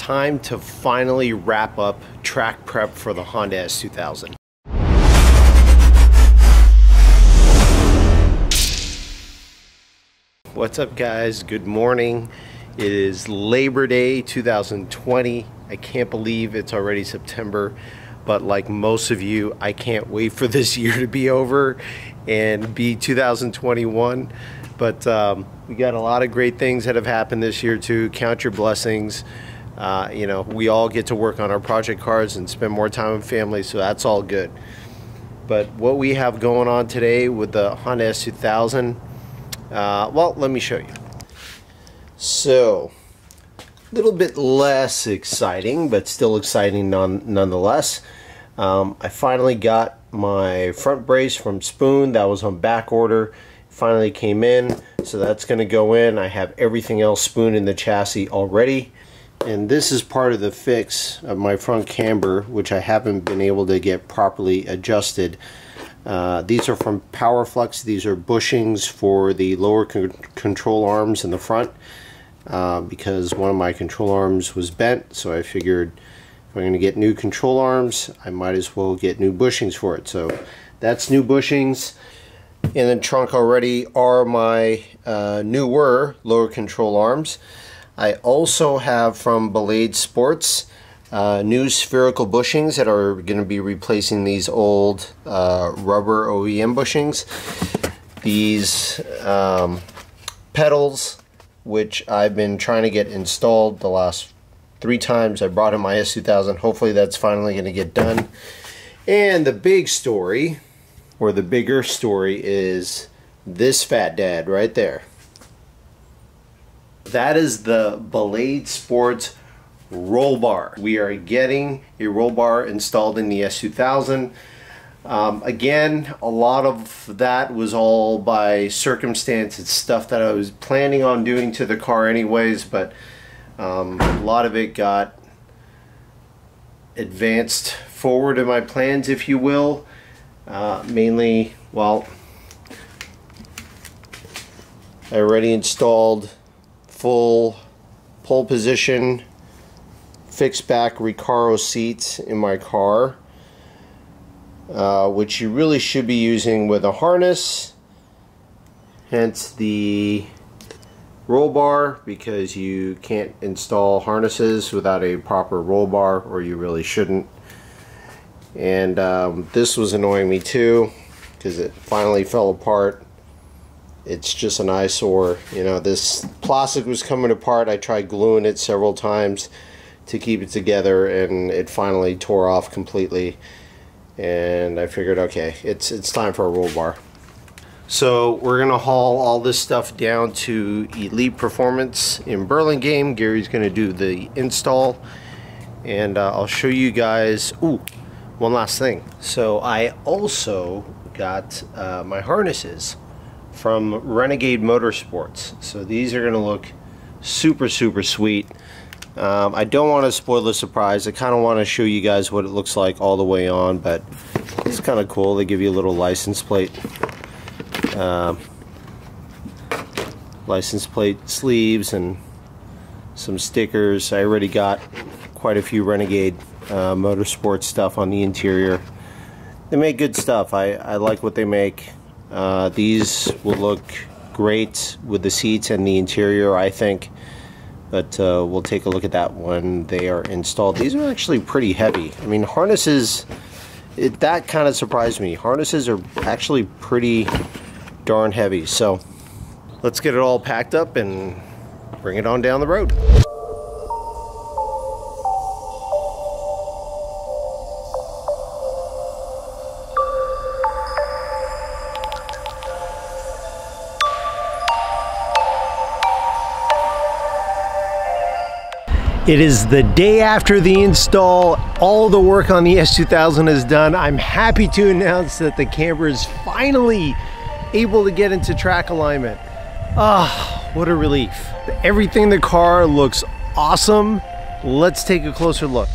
time to finally wrap up track prep for the Honda S2000. What's up, guys? Good morning. It is Labor Day 2020. I can't believe it's already September, but like most of you, I can't wait for this year to be over and be 2021. But we got a lot of great things that have happened this year too. Count your blessings. You know, we all get to work on our project cars and spend more time with family, so that's all good. But what we have going on today with the Honda S2000, well, let me show you. So, a little bit less exciting, but still exciting nonetheless. I finally got my front brace from Spoon. That was on back order. Finally came in, so that's going to go in. I have everything else Spoon in the chassis already. And this is part of the fix of my front camber, which I haven't been able to get properly adjusted. These are from PowerFlex. These are bushings for the lower control arms in the front, because one of my control arms was bent, so I figured if I'm going to get new control arms, I might as well get new bushings for it. So that's new bushings. In the trunk already are my newer lower control arms. I also have from Ballade Sports new spherical bushings that are going to be replacing these old rubber OEM bushings. These pedals, which I've been trying to get installed the last 3 times I brought in my S2000. Hopefully that's finally going to get done. And the big story, or the bigger story, is this fat dad right there. That is the Ballade Sports roll bar. We are getting a roll bar installed in the S2000. Again, a lot of that was all by circumstance. It's stuff that I was planning on doing to the car anyways, but a lot of it got advanced forward in my plans, if you will. Mainly, well, I already installed full pole position fixed back Recaro seats in my car, which you really should be using with a harness, hence the roll bar, because you can't install harnesses without a proper roll bar, or you really shouldn't. And this was annoying me too, because it finally fell apart. It's just an eyesore. You know, this plastic was coming apart. I tried gluing it several times to keep it together, and it finally tore off completely. And I figured, okay, it's time for a roll bar. So we're gonna haul all this stuff down to Elite Performance in Burlingame. Gary's gonna do the install, and I'll show you guys. Ooh, one last thing. So I also got my harnesses from Renegade Motorsports. So these are gonna look super sweet. I don't want to spoil the surprise. I kind of want to show you guys what it looks like all the way on, but it's kind of cool. They give you a little license plate sleeves and some stickers. I already got quite a few Renegade Motorsports stuff on the interior. They make good stuff. I like what they make. These will look great with the seats and the interior, I think. But we'll take a look at that when they are installed. These are actually pretty heavy. I mean, harnesses, that kind of surprised me. Harnesses are actually pretty darn heavy. So let's get it all packed up and bring it on down the road. It is the day after the install. All the work on the S2000 is done. I'm happy to announce that the camber is finally able to get into track alignment. Ah, what a relief. Everything in the car looks awesome. Let's take a closer look.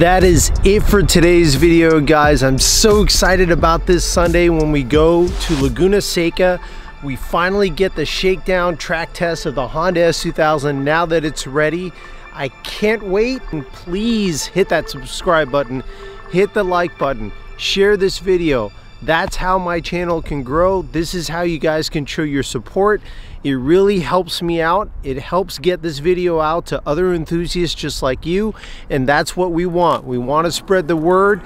That is it for today's video, guys. I'm so excited about this Sunday when we go to Laguna Seca. We finally get the shakedown track test of the Honda S2000 now that it's ready. I can't wait. And please hit that subscribe button, hit the like button, share this video. That's how my channel can grow. This is how you guys can show your support. It really helps me out. It helps get this video out to other enthusiasts just like you, and that's what we want. We want to spread the word.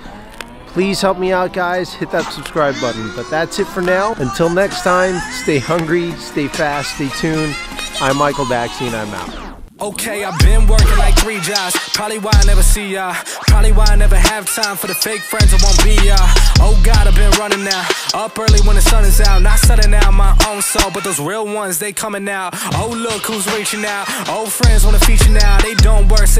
Please help me out, guys. Hit that subscribe button. But that's it for now. Until next time, stay hungry, stay fast, stay tuned. I'm Michael Baxi, and I'm out. Okay, I've been working like 3 jobs. Probably why I never see ya. Probably why I never have time for the fake friends I won't be ya. Oh God, I've been running now. Up early when the sun is out. Not setting out my own soul, but those real ones, they coming out. Oh look who's reaching out. Old friends wanna feature now. They don't work.